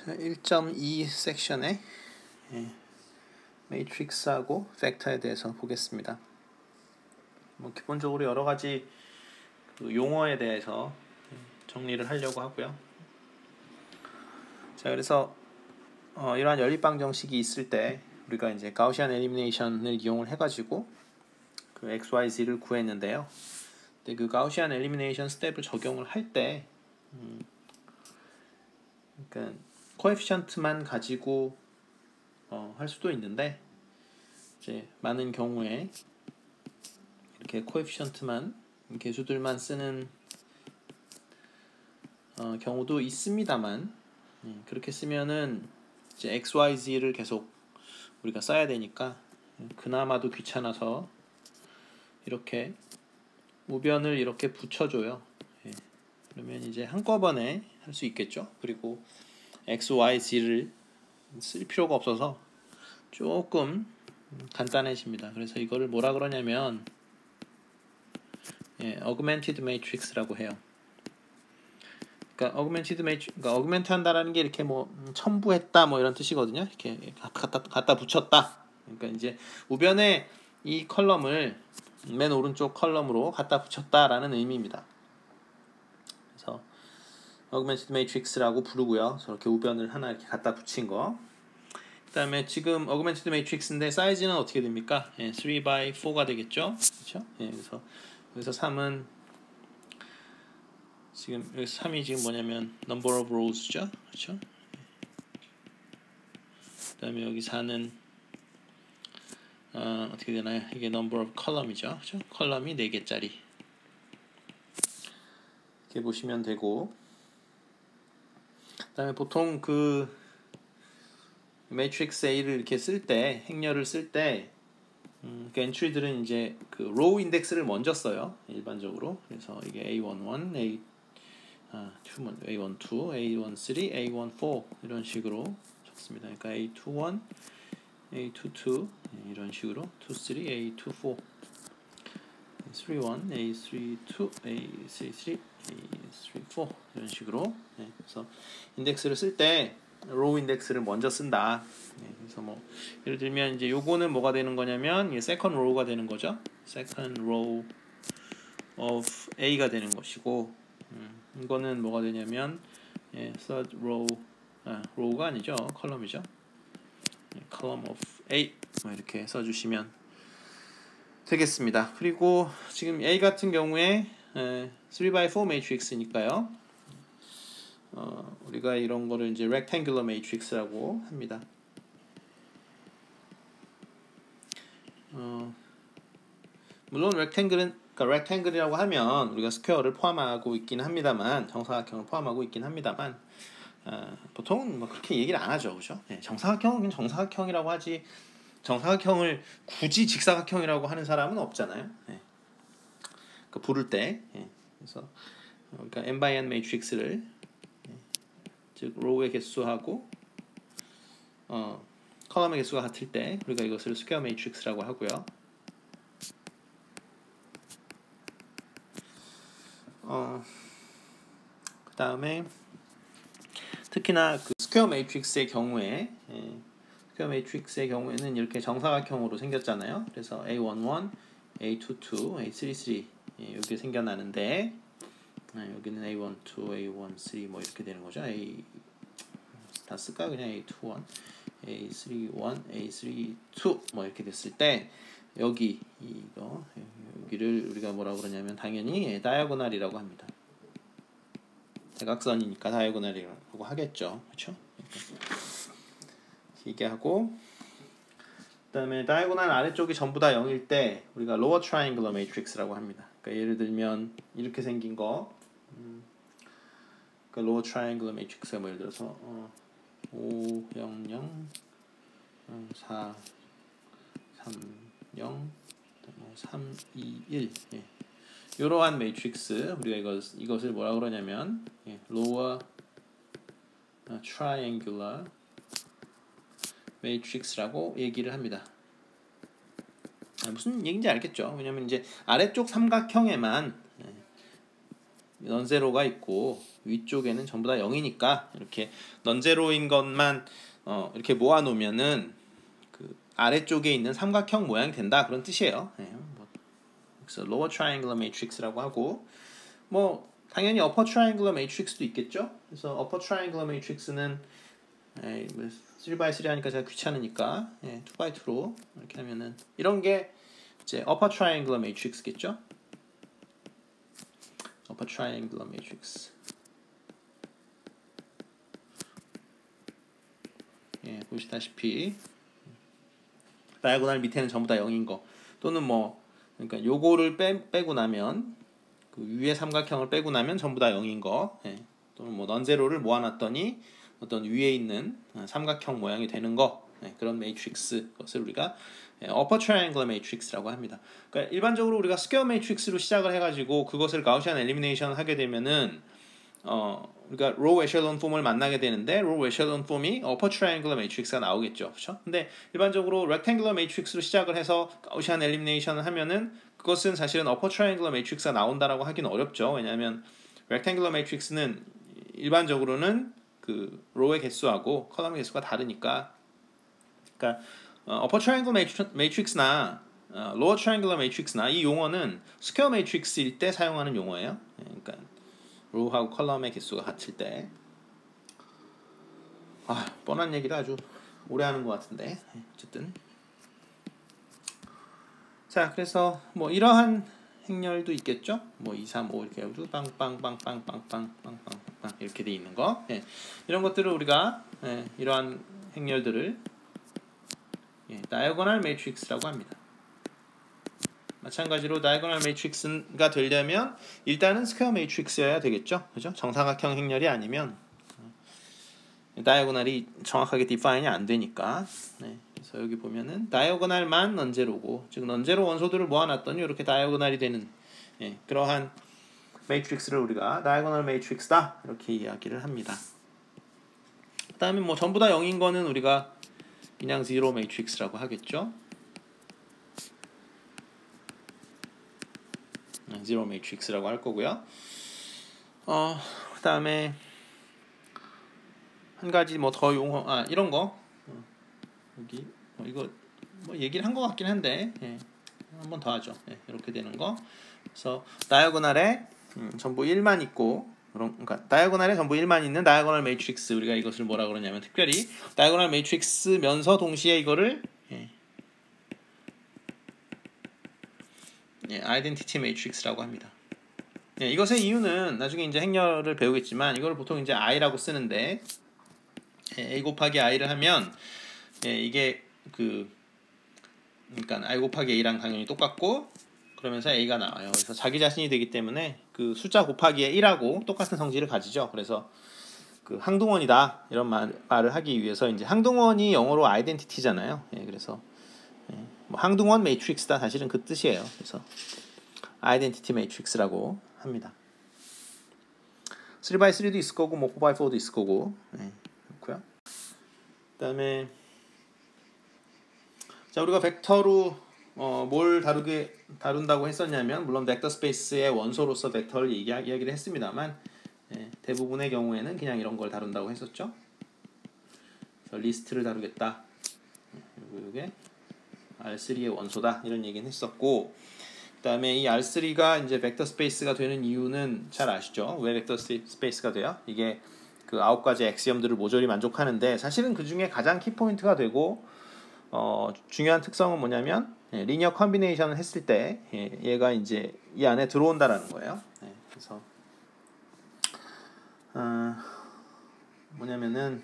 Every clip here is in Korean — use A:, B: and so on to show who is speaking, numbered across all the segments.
A: 자, 1.2 섹션에 매트릭스하고 벡터에 대해서 보겠습니다. 기본적으로 여러 가지 용어에 대해서 정리를 하려고 하고요. 자, 그래서 이러한 연립방 정식이 있을 때 우리가 이제 가우시안 엘리미네이션을 이용을 해가지고 그 x, y, z를 구했는데요. 근데 그 가우시안 엘리미네이션 스텝을 적용을 할 때, 그러니까 코에피션트만 가지고 할 수도 있는데, 이제 많은 경우에 이렇게 코에피션트만 개수들만 쓰는 경우도 있습니다만, 그렇게 쓰면은 이제 x, y, z를 계속 우리가 써야 되니까 그나마도 귀찮아서 이렇게 우변을 이렇게 붙여줘요. 그러면 이제 한꺼번에 할 수 있겠죠. 그리고 x, y, z를 쓸 필요가 없어서 조금 간단해집니다. 그래서 이거를 뭐라 그러냐면 augmented matrix라고 해요. 그러니까 augment 한다라는 게 이렇게 뭐 첨부했다 뭐 이런 뜻이거든요. 이렇게 갖다 붙였다. 그러니까 이제 우변에 이 컬럼을 맨 오른쪽 컬럼으로 갖다 붙였다라는 의미입니다. 그래서 augmented matrix라고 부르고요. 저렇게 우변을 하나 이렇게 갖다 붙인 거. 그 다음에 지금 augmented matrix인데 사이즈는 어떻게 됩니까? 3x4가 되겠죠? 그렇죠? 그래서 여기서 3은 지금 여기서 3이 지금 뭐냐면 number of rows죠? 그렇죠? 그 다음에 여기 4는 어떻게 되나요? 이게 number of column이죠. 그렇죠? 컬럼이 4개짜리. 이렇게 보시면 되고, 그 다음에 보통 그 매트릭스 A를 이렇게 쓸 때, 행렬을 쓸 때, 그 엔트리들은 이제 그 로우 인덱스를 먼저 써요. 일반적으로. 그래서 이게 A11, A12, A13, A14 이런 식으로 적습니다. 그러니까 A21, A22 이런 식으로 23, A24, A31, A32, A33, A34 이런 식으로. 그래서 인덱스를 쓸 때 로우 인덱스를 먼저 쓴다. 그래서 뭐 예를 들면 이제 요거는 뭐가 되는 거냐면 second row가 되는 거죠. second row of A가 되는 것이고, 이거는 뭐가 되냐면 third row, row가 아니죠. 컬럼이죠. column of A 뭐 이렇게 써주시면 되겠습니다. 그리고 지금 A 같은 경우에 3x4 매트릭스니까요. 우리가 이런 거를 이제 rectangular matrix라고 합니다. 물론 rectangle이라고 하면 우리가 스퀘어를 포함하고 있긴 합니다만, 정사각형을 포함하고 있긴 합니다만, 보통 뭐 그렇게 얘기를 안 하죠, 그죠? 정사각형은 그냥 정사각형이라고 하지, 정사각형을 굳이 직사각형이라고 하는 사람은 없잖아요. 그 부를 때, 그래서 그러니까 n by n 매트릭스를 즉 로우의 개수하고 컬럼의 개수가 같을 때 우리가 이것을 스퀘어 매트릭스라고 하고요. 그 다음에 특히나 그 스퀘어 매트릭스의 경우에는 이렇게 정사각형으로 생겼잖아요. 그래서 A11, A22, A33 이렇게 생겨나는데, 여기는 A12, A13 뭐 이렇게 되는 거죠. 다 쓸까요? 그냥 A21, A31, A32 뭐 이렇게 됐을 때 여기를 우리가 뭐라고 그러냐면 당연히 다이아고널이라고 합니다. 대각선이니까 다이아고널이라고 하겠죠. 그렇죠? 이게 하고, 그다음에 다이아고널 아래쪽이 전부 다 0일 때 우리가 lower triangular matrix라고 합니다. 그러니까 예를 들면 이렇게 생긴 거, 그러니까 lower triangular matrix가 뭐 예를 들어서 5, 0, 0, 4, 3, 0, 3, 2, 1 이러한 매트릭스, 우리가 이것을 뭐라 그러냐면 lower triangular matrix라고 얘기를 합니다. 무슨 얘기인지 알겠죠? 왜냐면 이제 아래쪽 삼각형에만 넌제로가 있고 위쪽에는 전부 다 0이니까 이렇게 넌제로인 것만 이렇게 모아놓으면은 그 아래쪽에 있는 삼각형 모양이 된다 그런 뜻이에요. 그래서 lower triangular matrix라고 하고 뭐 당연히 upper triangular matrix도 있겠죠. 그래서 upper triangular matrix는 3x3 하니까 제가 귀찮으니까 2x2로 이렇게 하면은 이런 게 이제 upper triangular matrix겠죠. upper triangular matrix. 보시다시피 다이아고날 밑에는 전부 다 0인 거 또는 뭐 그러니까 요거를 빼고 나면 그 위에 삼각형을 빼고 나면 전부 다 0인 거 또는 뭐 넌제로를 모아놨더니 어떤 위에 있는 삼각형 모양이 되는 거 그런 매트릭스 것을 우리가 upper triangular matrix라고 합니다. 그러니까 일반적으로 우리가 스퀘어 매트릭스로 시작을 해가지고 그것을 가우시안 엘리미네이션 하게 되면은 우리가 로우 에셜론 폼을 만나게 되는데 로우 에셜론 폼이 upper triangular matrix가 나오겠죠, 그렇죠? 근데 일반적으로 rectangular matrix로 시작을 해서 가우시안 엘리미네이션을 하면은 그것은 사실은 upper triangular matrix가 나온다라고 하기는 어렵죠. 왜냐하면 rectangular matrix는 일반적으로는 그 로우의 개수하고 컬럼의 개수가 다르니까. 그러니까 upper triangular matrix나 lower triangular matrix나 이 용어는 스퀘어 매트릭스일 때 사용하는 용어예요. 그러니까 로우하고 컬럼의 개수가 같을 때. 뻔한 얘기를 아주 오래 하는 것 같은데 어쨌든. 자, 그래서 뭐 이러한 행렬도 있겠죠. 뭐 2, 3, 5 이렇게 해가지고 빵빵빵빵빵빵빵빵빵 이렇게 돼 있는 거. 이런 것들을 우리가 이러한 행렬들을 다이아고널 매트릭스라고 합니다. 마찬가지로 다이아고널 매트릭스가 되려면 일단은 스퀘어 매트릭스여야 되겠죠. 그죠? 정사각형 행렬이 아니면 다이아고널이 정확하게 디파인이 안 되니까. 그래서 여기 보면은 다이아고널만 넌제로고, 즉 넌제로 원소들을 모아놨더니 이렇게 다이아고널이 되는 그러한 매트릭스를 우리가 다이아고널 매트릭스다 이렇게 이야기를 합니다. 그다음에 뭐 전부 다 0인 거는 우리가 그냥 zero 매트릭스라고 하겠죠. zero 매트릭스라고 할 거고요. 그다음에 한 가지 뭐 더 용어 이런 거 여기 이거 뭐 얘기를 한 것 같긴 한데 한 번 더 하죠. 이렇게 되는 거. 그래서 다이아고널에 전부 1만 있고 그러니까 다이아고널에 전부 1만 있는 다이아고널 매트릭스 우리가 이것을 뭐라 그러냐면 특별히 다이아고널 매트릭스면서 동시에 이거를 아이덴티티 매트릭스라고 합니다. 이것의 이유는 나중에 이제 행렬을 배우겠지만 이걸 보통 이제 i라고 쓰는데 a 곱하기 i를 하면 이게 그러니까 i 곱하기 a랑 당연히 똑같고 그러면서 a가 나와요. 그래서 자기 자신이 되기 때문에 그 숫자 곱하기에 1하고 똑같은 성질을 가지죠. 그래서 그 항등원이다 이런 말을 하기 위해서 이제 항등원이 영어로 아이덴티티잖아요. 그래서 뭐 항등원 매트릭스다 사실은 그 뜻이에요. 그래서 아이덴티티 매트릭스라고 합니다. 3x3도 있을 거고 뭐 4x4도 있을 거고 그렇고요. 그다음에 자 우리가 벡터로 뭘 다룬다고 했었냐면 물론 벡터 스페이스의 원소로서 벡터를 이야기를 했습니다만 대부분의 경우에는 그냥 이런 걸 다룬다고 했었죠. 그래서 리스트를 다루겠다. 그리고 이게 R3의 원소다 이런 얘기는 했었고 그 다음에 이 R3가 이제 벡터 스페이스가 되는 이유는 잘 아시죠? 왜 벡터 스페이스가 돼요? 이게 그 9가지 엑시엄들을 모조리 만족하는데 사실은 그 중에 가장 키포인트가 되고 중요한 특성은 뭐냐면 리니어 컨비네이션을 했을 때 얘가 이제 이 안에 들어온다라는 거예요. 그래서 뭐냐면은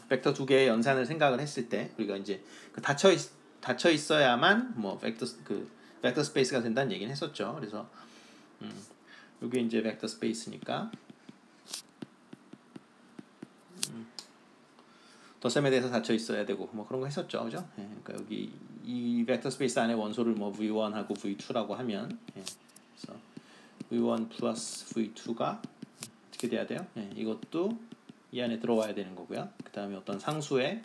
A: 벡터 두 개의 연산을 생각을 했을 때 우리가 이제 닫혀 있어야만 뭐 벡터 스페이스가 된다는 얘기는 했었죠. 그래서 이게 이제 벡터 스페이스니까 덧셈에 대해서 닫혀 있어야 되고 뭐 그런 거 했었죠, 그죠? 그러니까 여기 이 벡터 스페이스 안에 원소를 뭐 v1하고 v2라고 하면 그래서 v1 플러스 v2가 어떻게 돼야 돼요? 이것도 이 안에 들어와야 되는 거고요. 그 다음에 어떤 상수의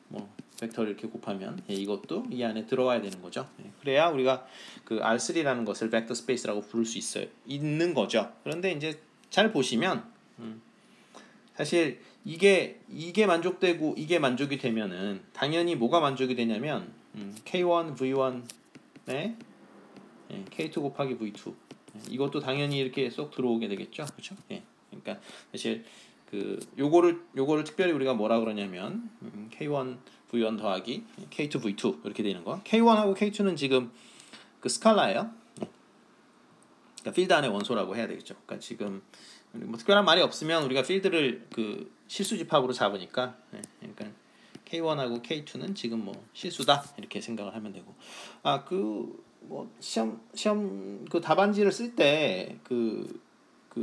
A: 뭐 벡터를 이렇게 곱하면 이것도 이 안에 들어와야 되는 거죠. 그래야 우리가 그 R3라는 것을 벡터 스페이스라고 부를 수 있는 거죠. 그런데 이제 잘 보시면 사실 이게 만족되고 이게 만족이 되면은 당연히 뭐가 만족이 되냐면 K1, V1에 K2 곱하기 V2 이것도 당연히 이렇게 쏙 들어오게 되겠죠. 그렇죠? 그러니까 사실 그 요거를 특별히 우리가 뭐라 그러냐면 K1 V1 더하기 K2 V2 이렇게 되는 거. K1하고 K2는 지금 그 스칼라예요. 그러니까 필드 안의 원소라고 해야 되겠죠. 그러니까 지금 뭐 특별한 말이 없으면 우리가 필드를 그 실수 집합으로 잡으니까 그러니까 K1하고 K2는 지금 뭐 실수다 이렇게 생각을 하면 되고 그 뭐 시험 그 답안지를 쓸 때 그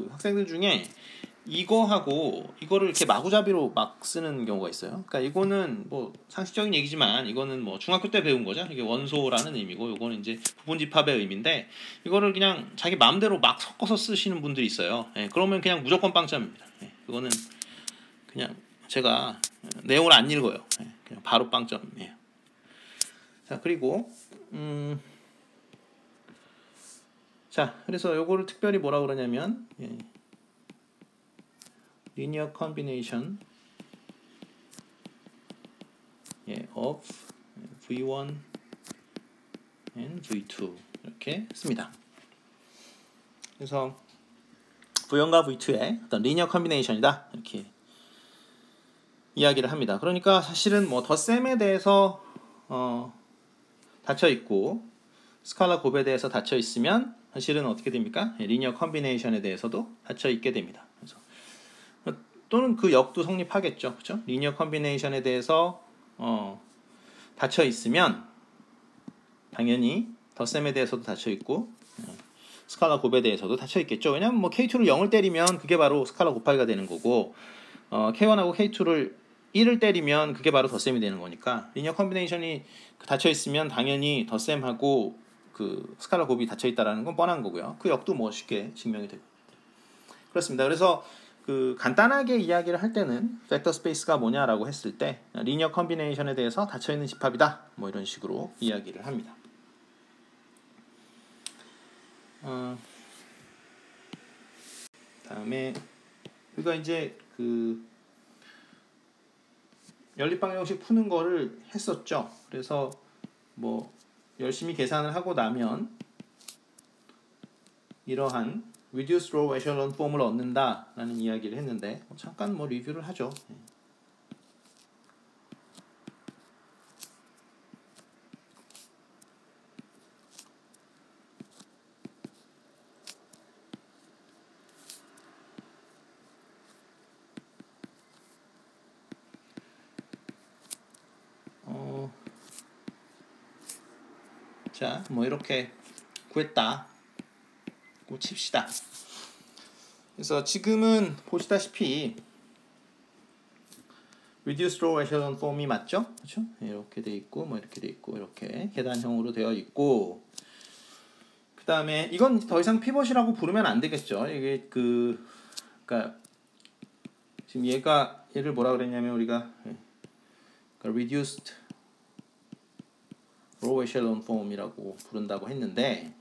A: 학생들 중에 이거하고 이거를 이렇게 마구잡이로 막 쓰는 경우가 있어요. 그러니까 이거는 뭐 상식적인 얘기지만 이거는 뭐 중학교 때 배운 거죠. 이게 원소라는 의미고 이거는 이제 부분 집합의 의미인데 이거를 그냥 자기 마음대로 막 섞어서 쓰시는 분들이 있어요. 그러면 그냥 무조건 빵점입니다. 그거는 그냥 제가 내용을 안 읽어요. 그냥 바로 빵점이에요. 자, 그리고 자, 그래서 요거를 특별히 뭐라 그러냐면 linear combination of V1 and V2 이렇게 씁니다. 그래서 V1과 V2의 어떤 리니어 컨비네이션이다 이렇게 이야기를 합니다. 그러니까 사실은 뭐 덧셈에 대해서 닫혀 있고 스칼라 곱에 대해서 닫혀 있으면 사실은 어떻게 됩니까? 리니어 컨비네이션에 대해서도 닫혀 있게 됩니다. 그래서 또는 그 역도 성립하겠죠. 그렇죠? 리니어 컨비네이션에 대해서 닫혀 있으면 당연히 덧셈에 대해서도 닫혀 있고 스칼라 곱에 대해서도 닫혀 있겠죠. 왜냐면 뭐 K2를 0을 때리면 그게 바로 스칼라 곱하기가 되는 거고 K1하고 K2를 1을 때리면 그게 바로 덧셈이 되는 거니까 리니어 컨비네이션이 닫혀 있으면 당연히 덧셈하고 그 스칼라 곱이 닫혀 있다라는 건 뻔한 거고요. 그 역도 뭐 쉽게 증명이 되고 그렇습니다. 그래서 그 간단하게 이야기를 할 때는 벡터 스페이스가 뭐냐라고 했을 때 리니어 컨비네이션에 대해서 닫혀 있는 집합이다. 뭐 이런 식으로 이야기를 합니다. 다음에 우리가 이제 그 연립방정식 푸는 거를 했었죠. 그래서 뭐 열심히 계산을 하고 나면 이러한 reduced row echelon form을 얻는다라는 이야기를 했는데 잠깐 뭐 리뷰를 하죠. 자, 뭐 이렇게 구했다. 고 칩시다. 그래서 지금은 보시다시피 reduced row echelon form이 맞죠? 그렇죠? 이렇게 돼 있고 뭐 이렇게 돼 있고 이렇게 계단형으로 되어 있고 그 다음에 이건 더 이상 피벗이라고 부르면 안 되겠죠. 이게 그러니까 지금 얘를 뭐라 그랬냐면 우리가 reduced row echelon form이라고 부른다고 했는데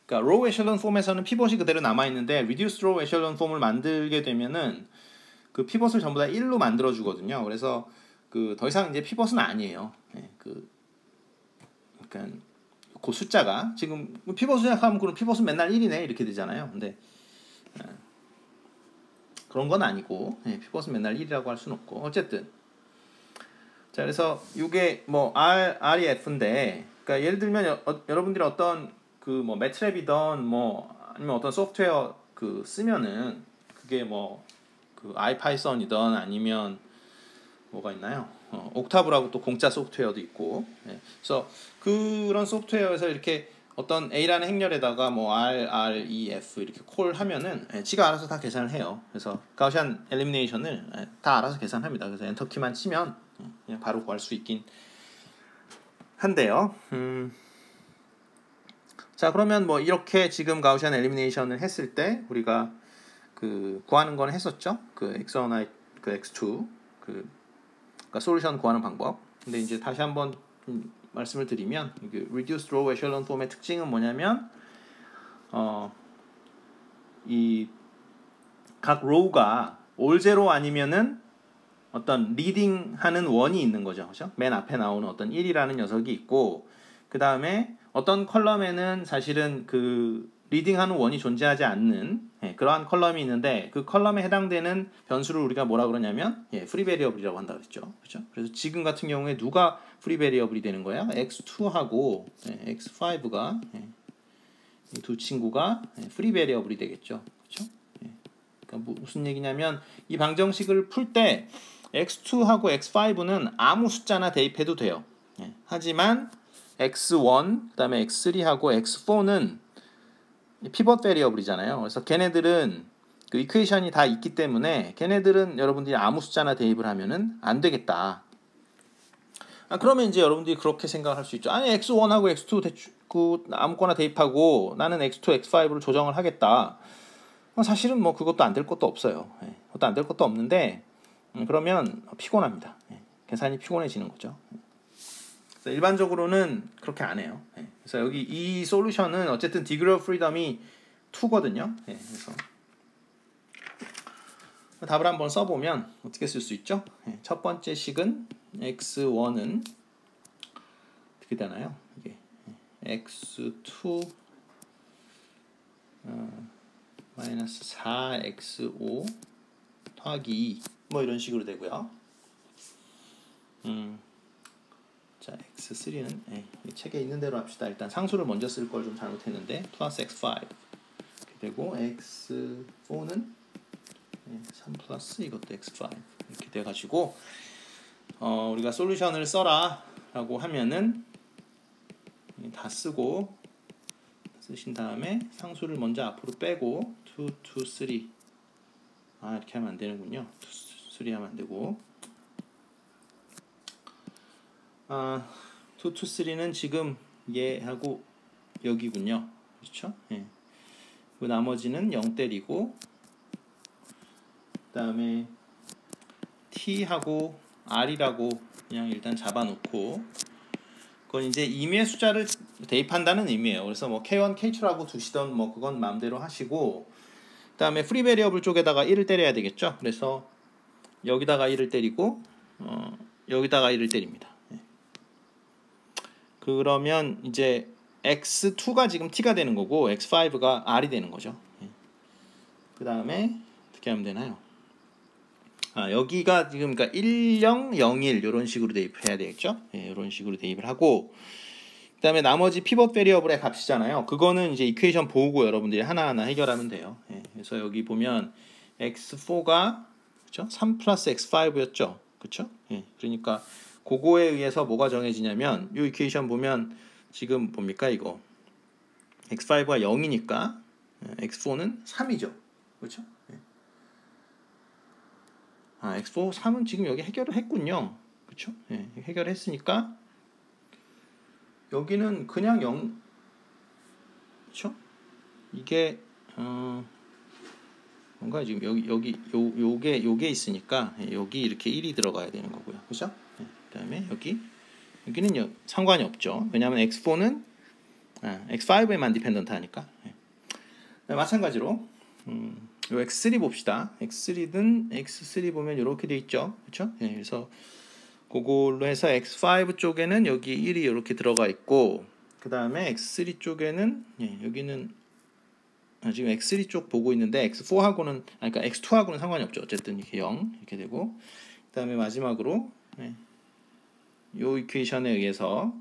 A: 그러니까 row echelon form에서는 피벗이 그대로 남아 있는데 reduced row echelon form을 만들게 되면은 그 피벗을 전부 다 1로 만들어 주거든요. 그래서 그 더 이상 이제 피벗은 아니에요. 그러니까 그 숫자가 지금 피벗을 생각하면 그럼 피벗은 맨날 1이네 이렇게 되잖아요. 근데 그런 건 아니고 피벗은 맨날 1이라고 할 수는 없고 어쨌든 자 그래서 이게 뭐 R이 F인데 그러니까 예를 들면 여러분들이 어떤 그 뭐 매트랩이던 뭐 아니면 어떤 소프트웨어 그 쓰면은 그게 뭐 그 아이파이썬이든 아니면 뭐가 있나요? 옥타브라고 또 공짜 소프트웨어도 있고 그래서 그런 소프트웨어에서 이렇게 어떤 A라는 행렬에다가 뭐 R, E, F 이렇게 콜 하면은 지가 알아서 다 계산을 해요. 그래서 가우시안 엘리미네이션을 다 알아서 계산합니다. 그래서 엔터키만 치면 그냥 바로 구할 수 있긴 한데요. 자 그러면 뭐 이렇게 지금 가우시안 엘리미네이션을 했을 때 우리가 그 구하는 건 했었죠. 그 그 x2 그러니까 솔루션 구하는 방법. 근데 이제 다시 한번 말씀을 드리면 reduced row echelon form의 특징은 뭐냐면 이 각 row가 all zero 아니면은 어떤 리딩하는 원이 있는 거죠. 그렇죠? 맨 앞에 나오는 어떤 1이라는 녀석이 있고 그 다음에 어떤 컬럼에는 사실은 그 리딩하는 원이 존재하지 않는 그러한 컬럼이 있는데 그 컬럼에 해당되는 변수를 우리가 뭐라 그러냐면 프리 베리어블이라고 한다 그랬죠. 그렇죠? 그래서 지금 같은 경우에 누가 프리 베리어블이 되는 거야? x2하고 x5가 이 두 친구가 프리 베리어블이 되겠죠. 그렇죠? 그러니까 무슨 얘기냐면 이 방정식을 풀 때 x2하고 x5는 아무 숫자나 대입해도 돼요. 하지만 x1, 그다음에 x3하고 x4는 피벗 베리어블이잖아요. 그래서 걔네들은 그 이퀘이션이 다 있기 때문에 걔네들은 여러분들이 아무 숫자나 대입을 하면은 안 되겠다. 그러면 이제 여러분들이 그렇게 생각할 수 있죠. 아니 x1하고 x2 아무거나 대입하고 나는 x2, x5를 조정을 하겠다. 사실은 뭐 그것도 안 될 것도 없어요. 그것도 안 될 것도 없는데 그러면 피곤합니다. 계산이 피곤해지는 거죠. 그래서 일반적으로는 그렇게 안 해요. 그래서 여기 이 솔루션은 어쨌든 디그리 오브 프리덤이 2거든요. 그래서 답을 한번 써보면 어떻게 쓸 수 있죠? 첫 번째 식은 x1은 어떻게 되나요? 이게 x2 마이너스 4x5 더하기 2 뭐 이런 식으로 되고요. 자 x3는 책에 있는 대로 합시다. 일단 상수를 먼저 쓸 걸 좀 잘못했는데 플러스 x5 이렇게 되고 x4는 3 플러스 이것도 x5 이렇게 돼가지고 우리가 솔루션을 써라 라고 하면은 다 쓰고 쓰신 다음에 상수를 먼저 앞으로 빼고 2, 2, 3 이렇게 하면 안 되는군요. 2, 3 하면 안 되고 2, 2, 3는 지금 얘하고 여기군요. 그렇죠? 그 나머지는 0 때리고 그 다음에 t하고 r이라고 그냥 일단 잡아놓고 그건 이제 임의의 숫자를 대입한다는 의미예요. 그래서 뭐 k1, k2라고 두시던 뭐 그건 마음대로 하시고 그 다음에 프리 베리어블 쪽에다가 1을 때려야 되겠죠. 그래서 여기다가 1을 때리고 여기다가 1을 때립니다. 그러면 이제 x2가 지금 t가 되는 거고 x5가 r이 되는 거죠. 그 다음에 어떻게 하면 되나요? 여기가 지금 그러니까 10, 01 이런 식으로 대입해야 되겠죠. 이런 식으로 대입을 하고 그 다음에 나머지 피벗 베리어블의 값이잖아요. 그거는 이제 이퀘이션 보고 여러분들이 하나하나 해결하면 돼요. 그래서 여기 보면 x4가 그렇죠? 3 플러스 x5였죠. 그렇죠? 그러니까 그거에 의해서 뭐가 정해지냐면 이 이퀘이션 보면 지금 뭡니까 이거 x5가 0이니까 x4는 3이죠. 그렇죠? x4 3은 지금 여기 해결을 했군요. 그렇죠? 해결했으니까 여기는 그냥 0 그렇죠? 이게 뭔가 지금 요게 있으니까 여기 이렇게 1이 들어가야 되는 거고요. 그렇죠? 그다음에 여기는 상관이 없죠. 왜냐하면 x4는 x5에만 디펜던트 하니까. 마찬가지로 요 x3 봅시다. x3 보면 이렇게 돼 있죠. 그렇죠? 그래서 그걸로 해서 x5 쪽에는 여기 1이 이렇게 들어가 있고 그 다음에 x3 쪽에는 여기는 지금 x3 쪽 보고 있는데 x4하고는 그러니까 x2하고는 상관이 없죠. 어쨌든 이렇게 0 이렇게 되고 그 다음에 마지막으로 요 이퀘이션에 의해서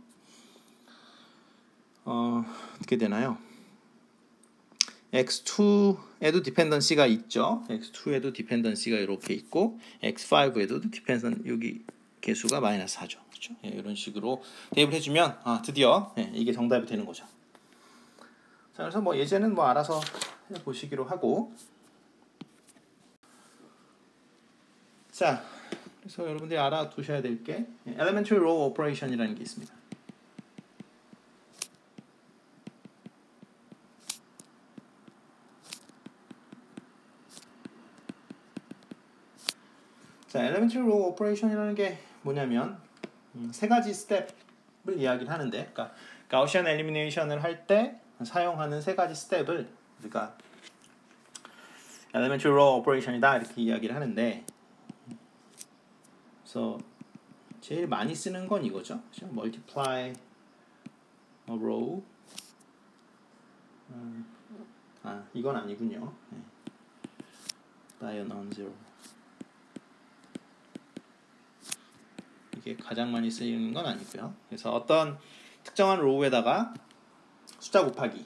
A: 어떻게 되나요? x2에도 디펜던시가 있죠. x2에도 디펜던시가 이렇게 있고 x5에도 디펜던 여기 개수가 마이너스 4죠. 그렇죠? 이런 식으로 대입을 해주면 드디어 이게 정답이 되는 거죠. 자, 그래서 뭐 예제는 뭐 알아서 보시기로 하고 자, 그래서 여러분들이 알아두셔야 될 게 elementary row operation이라는 게 있습니다. 자, elementary row operation이라는 게 뭐냐면 세 가지 스텝을 이야기를 하는데, 그러니까 가우시안 엘리미네이션을 할 때 사용하는 세 가지 스텝을 우리가 elementary row operation이다 이렇게 이야기를 하는데, 그래서 제일 많이 쓰는 건 이거죠. multiply a row. 이건 아니군요. by a non-zero. 이게 가장 많이 쓰이는 건 아니고요. 그래서 어떤 특정한 로우에다가 숫자 곱하기.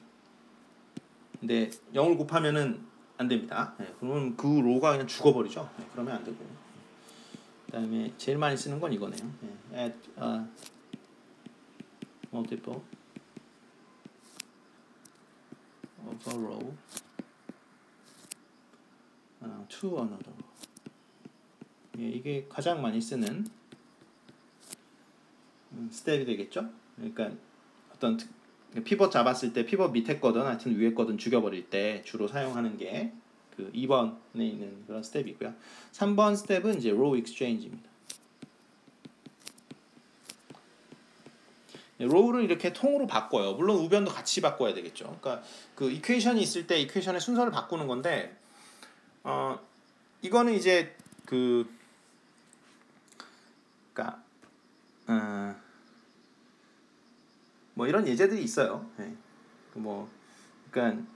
A: 근데 0을 곱하면은 안 됩니다. 그러면 그 로우가 그냥 죽어버리죠. 그러면 안 되고. 그다음에 제일 많이 쓰는 건 이거네요. add multiple of a row to another. 이게 가장 많이 쓰는 스텝이 되겠죠. 그러니까 어떤 피벗 잡았을 때 피벗 밑에 거든 하여튼 위에 거든 죽여버릴 때 주로 사용하는 게 그 2번에 있는 그런 스텝이고요. 3번 스텝은 이제 row exchange입니다. row를 이렇게 통으로 바꿔요. 물론 우변도 같이 바꿔야 되겠죠. 그러니까 그 이퀘이션이 있을 때 이퀘이션의 순서를 바꾸는 건데, 이거는 이제 그러니까 뭐 이런 예제들이 있어요. 그러니까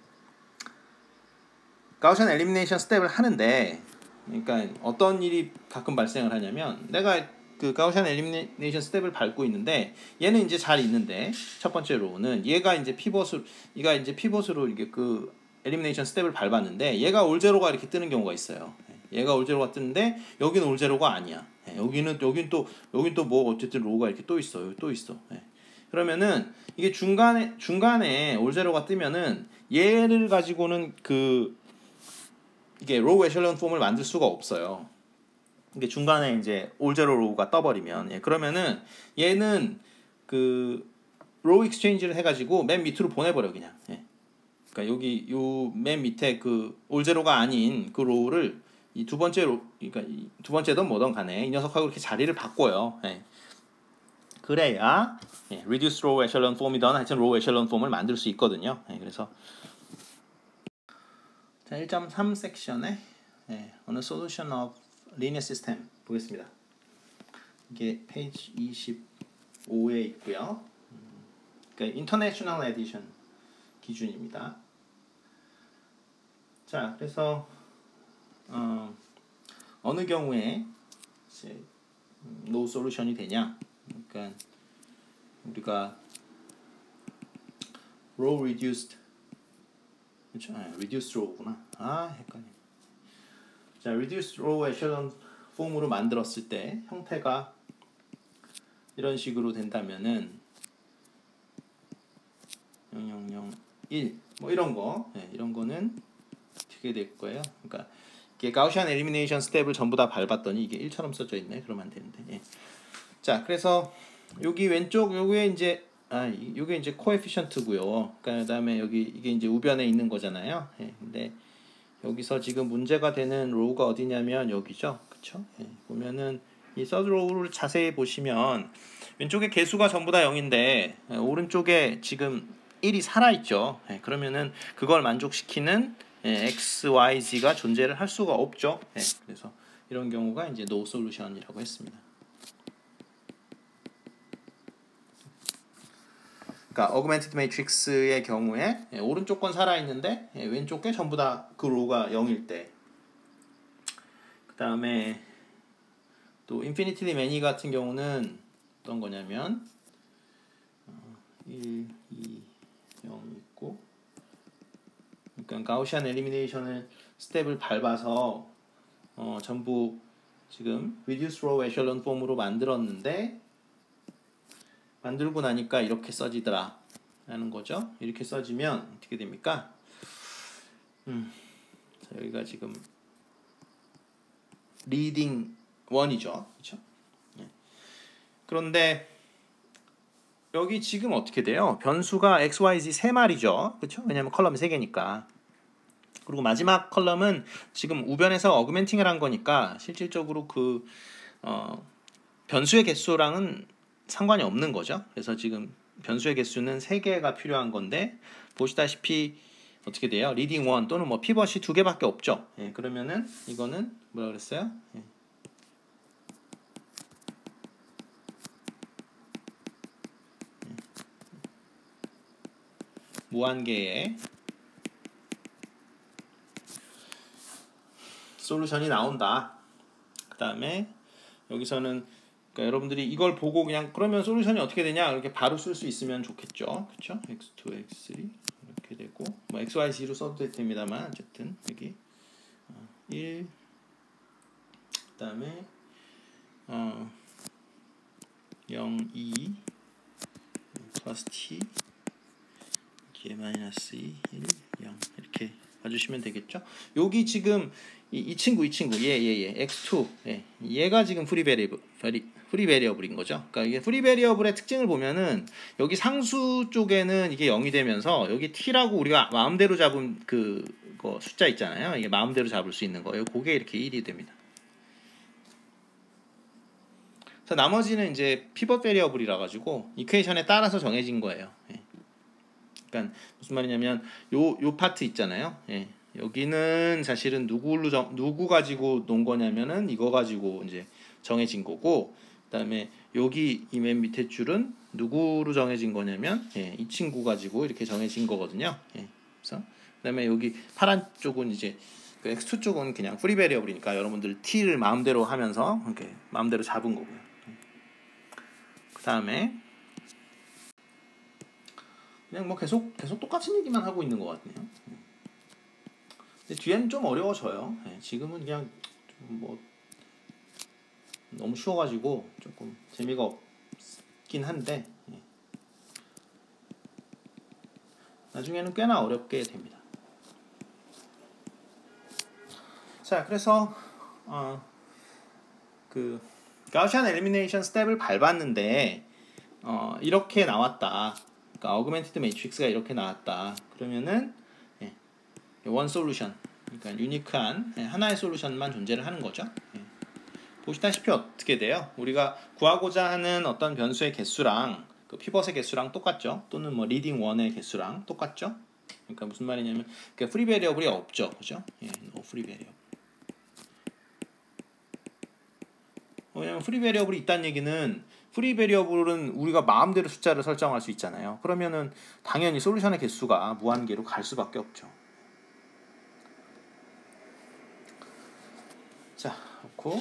A: 가우시안 엘리미네이션 스텝을 하는데, 그러니까 어떤 일이 가끔 발생을 하냐면, 내가 그 가우시안 엘리미네이션 스텝을 밟고 있는데 얘는 이제 잘 있는데 첫 번째 로우는 얘가 이제 피벗으로 이게 그 엘리미네이션 스텝을 밟았는데 얘가 올제로가 이렇게 뜨는 경우가 있어요. 얘가 올제로가 뜨는데 여기는 올제로가 아니야. 여긴 또 뭐 어쨌든 로우가 이렇게 또 있어. 여기 또 있어. 그러면은 이게 중간에 올제로가 뜨면은 얘를 가지고는 이게 로우 에셜런 폼을 만들 수가 없어요. 이게 중간에 이제 올제로 로우가 떠버리면, 그러면은 얘는 그 로우 익스체인지를 해가지고 맨 밑으로 보내버려 그냥. 그러니까 여기 요 맨 밑에 그 올제로가 아닌 그 로우를 이 두 번째 그러니까 이 두 번째든 뭐든 간에 이 녀석하고 이렇게 자리를 바꿔요. 그래야 reduce row echelon form이든 하여튼 row echelon form을 만들 수 있거든요. 그래서 자, 1.3 섹션에 어느 solution of linear system 보겠습니다. 이게 페이지 25에 있고요. 그러니까 international edition 기준입니다. 자, 그래서 어느 경우에 이제 no solution이 되냐? 그러니까 우리가 row reduced, 그렇죠? reduced row구나. 헷갈려. 자, reduced row echelon 폼으로 만들었을 때 형태가 이런 식으로 된다면은 0001 뭐 이런 거는 어떻게 될 거예요? 그러니까 이게 가우시안 엘리미네이션 스텝을 전부 다 밟았더니 이게 1처럼 써져 있네. 그러면 안 되는데. 자, 그래서 여기 왼쪽 요게 이제 요게 이제 코에피션트고요. 그다음에 여기 이게 이제 우변에 있는 거잖아요. 근데 여기서 지금 문제가 되는 로우가 어디냐면 여기죠. 그쵸? 보면은 이 서드 로우를 자세히 보시면 왼쪽에 개수가 전부 다 0인데 오른쪽에 지금 1이 살아있죠. 그러면은 그걸 만족시키는 X, Y, Z가 존재를 할 수가 없죠. 그래서 이런 경우가 이제 no solution이라고 했습니다. 그러니까 어그멘티드 매트릭스의 경우에 오른쪽 건 살아있는데 왼쪽 게 전부 다 그 로우가 0일 때, 그 다음에 또 인피니티리 매니 같은 경우는 어떤 거냐면 1, 2, 0 있고, 그러니까 가우시안 엘리미네이션을 스텝을 밟아서 전부 지금 reduce row echelon 폼으로 만들었는데 만들고 나니까 이렇게 써지더라 라는 거죠. 이렇게 써지면 어떻게 됩니까? 자, 여기가 지금 리딩 1이죠. 그렇죠? 그런데 여기 지금 어떻게 돼요? 변수가 x, y, z 3마리죠. 그렇죠? 왜냐면 컬럼이 3개니까. 그리고 마지막 컬럼은 지금 우변에서 어그멘팅을 한 거니까 실질적으로 그 변수의 개수랑은 상관이 없는 거죠. 그래서 지금 변수의 개수는 3개가 필요한 건데 보시다시피 어떻게 돼요? 리딩 1 또는 뭐 피벗이 2개밖에 없죠. 예, 그러면은 이거는 뭐라 그랬어요? 예. 무한개의 솔루션이 나온다. 그 다음에 여기서는 그러니까 여러분들이 이걸 보고 그냥 그러면 솔루션이 어떻게 되냐 이렇게 바로 쓸 수 있으면 좋겠죠. 그렇죠? x2, x3 이렇게 되고 뭐 xy0로 써도 됩니다만 어쨌든 여기 1 그 다음에 0, 2 플러스 t 이게 마이너스 2, 1, 0 이렇게 봐주시면 되겠죠. 여기 지금 이 친구 얘 x2 얘가 지금 프리 베리어블인 거죠. 그러니까 이게 프리 베리어블의 특징을 보면은 여기 상수 쪽에는 이게 0이 되면서 여기 t라고 우리가 마음대로 잡은 그거 숫자 있잖아요. 이게 마음대로 잡을 수 있는 거예요. 그게 이렇게 1이 됩니다. 그래서 나머지는 이제 피벗 베리어블이라 가지고 이퀘이션에 따라서 정해진 거예요. 그러니까 무슨 말이냐면 요 파트 있잖아요. 여기는 사실은 누구 가지고 놓은 거냐면은 이거 가지고 이제 정해진 거고, 그다음에 여기 이 맨 밑에 줄은 누구로 정해진 거냐면 이 친구 가지고 이렇게 정해진 거거든요. 그래서 그다음에 여기 파란 쪽은 이제 그 x2 쪽은 그냥 프리 베리어블이니까 여러분들 t를 마음대로 하면서 이렇게 마음대로 잡은 거고요. 그다음에 그냥 뭐 계속 똑같은 얘기만 하고 있는 것 같네요. 근데 뒤에는 좀 어려워져요. 지금은 그냥 뭐 너무 쉬워가지고 조금 재미가 없긴 한데 나중에는 꽤나 어렵게 됩니다. 자, 그래서 그 가우시안 엘리미네이션 스텝을 밟았는데 이렇게 나왔다. 그러니까 어그멘티드 매트릭스가 이렇게 나왔다. 그러면은 원 솔루션, 그러니까 유니크한 하나의 솔루션만 존재를 하는 거죠. 보시다시피 어떻게 돼요? 우리가 구하고자 하는 어떤 변수의 개수랑 그 피벗의 개수랑 똑같죠. 또는 뭐 리딩 1의 개수랑 똑같죠. 그러니까 무슨 말이냐면 그러니까 프리 베리어블이 없죠, 그죠? no free variable. 왜냐면 프리 베리어블이 있다는 얘기는 프리 베리어블은 우리가 마음대로 숫자를 설정할 수 있잖아요. 그러면은 당연히 솔루션의 개수가 무한계로 갈 수밖에 없죠. 자, 그렇고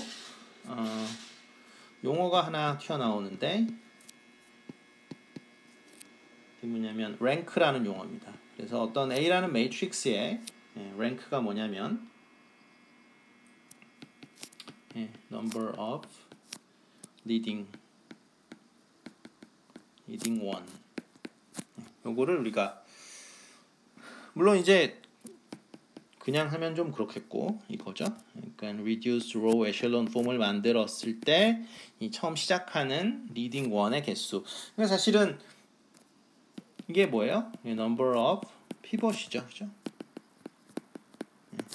A: 용어가 하나 튀어나오는데 이게 뭐냐면 랭크라는 용어입니다. 그래서 어떤 A라는 매트릭스의 랭크가 뭐냐면 number of leading 1 요거를 우리가 물론 이제 그냥 하면 좀 그렇겠고 이거죠. 그러니까 reduced row echelon 폼을 만들었을 때 이 처음 시작하는 leading 1의 개수. 그러니까 사실은 이게 뭐예요? number of pivot이죠, 그죠?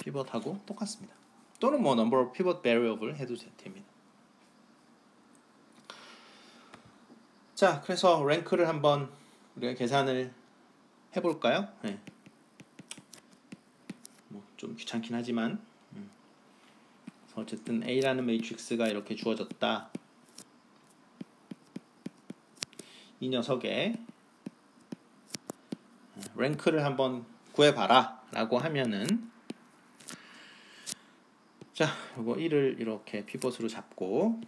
A: pivot하고 똑같습니다. 또는 뭐 number of pivot variable 해도 됩니다. 자, 그래서 랭크를 한번 우리가 계산을 해볼까요? 뭐 좀 귀찮긴 하지만 어쨌든 A라는 매트릭스가 이렇게 주어졌다. 이 녀석의 랭크를 한번 구해봐라 라고 하면은 자, 이거 1을 이렇게 피벗으로 잡고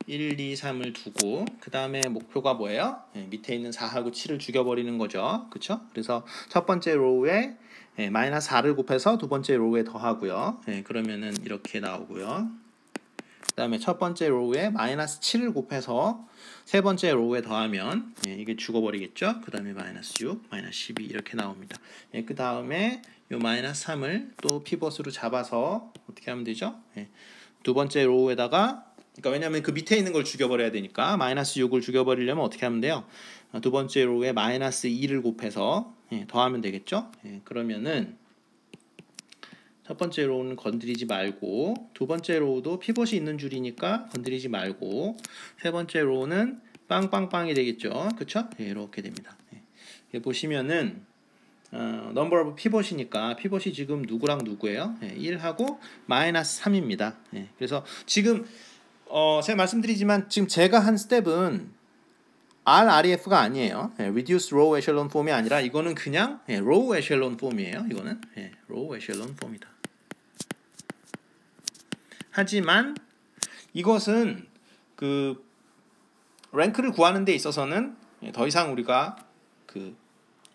A: 1, 2, 3을 두고 그 다음에 목표가 뭐예요? 밑에 있는 4하고 7을 죽여버리는 거죠. 그쵸? 그래서 첫 번째 로우에 마이너스 4를 곱해서 두 번째 로우에 더하고요. 그러면은 이렇게 나오고요. 그 다음에 첫 번째 로우에 마이너스 7을 곱해서 세 번째 로우에 더하면 이게 죽어버리겠죠. 그 다음에 마이너스 6, 마이너스 12 이렇게 나옵니다. 그 다음에 요 마이너스 3을 또 피벗으로 잡아서 어떻게 하면 되죠? 두 번째 로우에다가 그러니까 왜냐하면 그 밑에 있는 걸 죽여버려야 되니까 마이너스 6을 죽여버리려면 어떻게 하면 돼요? 두 번째 로우에 마이너스 2를 곱해서 더하면 되겠죠? 그러면은 첫 번째 로우는 건드리지 말고, 두 번째 로우도 피벗이 있는 줄이니까 건드리지 말고, 세 번째 로우는 빵빵빵이 되겠죠. 그쵸? 예, 이렇게 됩니다. 예. 보시면은 넘버 오브 피벗이니까 피벗이 지금 누구랑 누구예요? 예, 1하고 마이너스 3입니다. 예, 그래서 지금 제가 말씀드리지만 지금 제가 한 스텝은 RREF가 아니에요. 예, Reduce Row Echelon Form이 아니라 이거는 그냥 Row Echelon Form이에요. 이거는 Row Echelon Form이다. 하지만 이것은 그 랭크를 구하는 데 있어서는 더 이상 우리가 그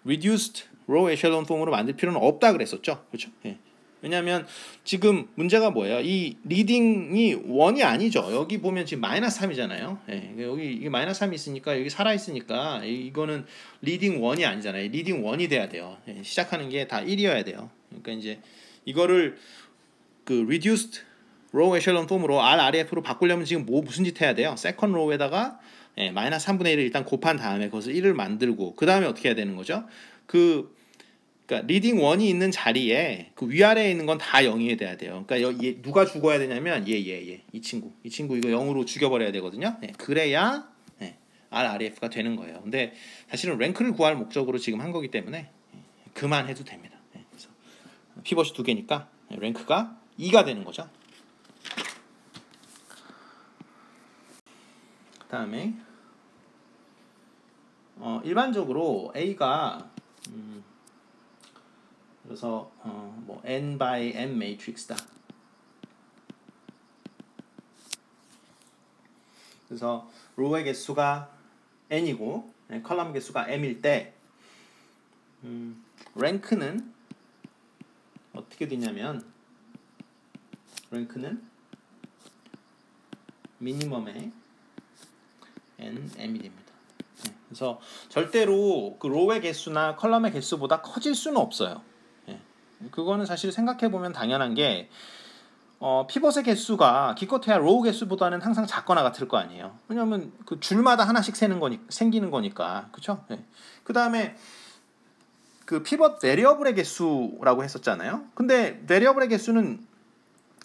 A: Reduced Row Echelon Form으로 만들 필요는 없다 그랬었죠. 그렇죠? 예. 왜냐하면 지금 문제가 뭐예요? 이 리딩이 1이 아니죠. 여기 보면 지금 마이너스 3이잖아요. 예, 여기 이게 마이너스 3이 있으니까 여기 살아 있으니까 이거는 리딩 1이 아니잖아요. 리딩 1이 돼야 돼요. 예, 시작하는 게 다 1이어야 돼요. 그러니까 이제 이거를 그 reduced row echelon form으로 RREF로 바꾸려면 지금 무슨 짓 해야 돼요? second row에다가 마이너스 3분의 1을 일단 곱한 다음에 그것을 1을 만들고 그 다음에 어떻게 해야 되는 거죠? 그러니까 리딩 1이 있는 자리에 그 위아래에 있는 건 다 0이 돼야 돼요. 그러니까 얘 누가 죽어야 되냐면 이 친구 이거 0으로 죽여버려야 되거든요. 그래야 RREF가 되는 거예요. 근데 사실은 랭크를 구할 목적으로 지금 한 거기 때문에 그만해도 됩니다. 그래서 피벗이 2개니까 랭크가 2가 되는 거죠. 그 다음에 일반적으로 A가 그래서 뭐 n by n 매트릭스다. 그래서 로우의 개수가 n이고 컬럼 개수가 m일 때 랭크는 어떻게 되냐면 랭크는 미니멈의 nm이 됩니다. 그래서 절대로 그 로우의 개수나 컬럼의 개수보다 커질 수는 없어요. 그거는 사실 생각해보면 당연한 게 피벗의 개수가 기껏해야 로우 개수보다는 항상 작거나 같을 거 아니에요. 왜냐하면 그 줄마다 하나씩 생기는 거니까. 그쵸? 그 다음에 그 피벗 베리어블의 개수라고 했었잖아요. 근데 베리어블의 개수는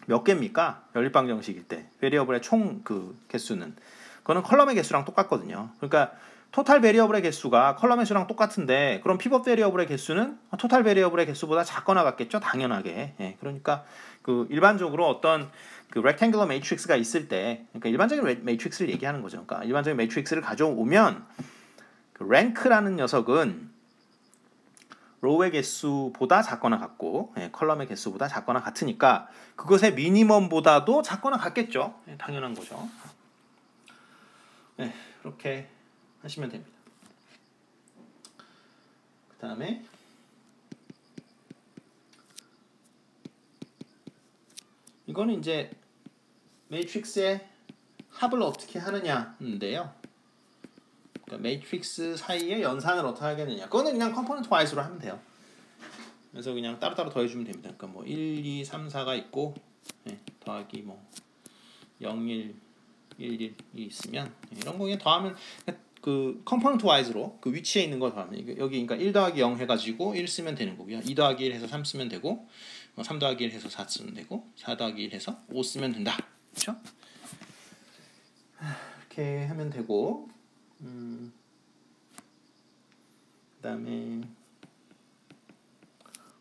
A: 몇 개입니까? 연립방 정식일 때 베리어블의 총 그 개수는 그거는 컬럼의 개수랑 똑같거든요. 그러니까 토탈 베리어블의 개수가 컬럼의 수랑 똑같은데 그럼 피벗 베리어블의 개수는 토탈 베리어블의 개수보다 작거나 같겠죠? 당연하게. 그러니까 그 일반적으로 어떤 그 rectangular matrix가 있을 때 그러니까 일반적인 매트릭스를 얘기하는 거죠. 그러니까 일반적인 매트릭스를 가져오면 그 랭크라는 녀석은 로우의 개수보다 작거나 같고 컬럼의 개수보다 작거나 같으니까 그것의 미니멈보다도 작거나 같겠죠. 당연한 거죠. 그렇게 하시면 됩니다. 그 다음에 이거는 이제 매트릭스의 합을 어떻게 하느냐인데요. 그러니까 매트릭스 사이의 연산을 어떻게 하겠느냐. 그거는 그냥 컴포넌트 와이즈로 하면 돼요. 그래서 그냥 따로따로 더해주면 됩니다. 그러니까 뭐 1, 2, 3, 4가 있고 더하기 뭐 0, 1, 1, 1이 있으면 이런 거 그냥 더하면 그 컴포넌트 와이즈로 그 위치에 있는 거 더하면 여기 그러니까 1 더하기 0 해가지고 1 쓰면 되는 거고요. 2 더하기 1 해서 3 쓰면 되고 3 더하기 1 해서 4 쓰면 되고 4 더하기 1 해서 5 쓰면 된다. 그렇죠? 이렇게 하면 되고 그 다음에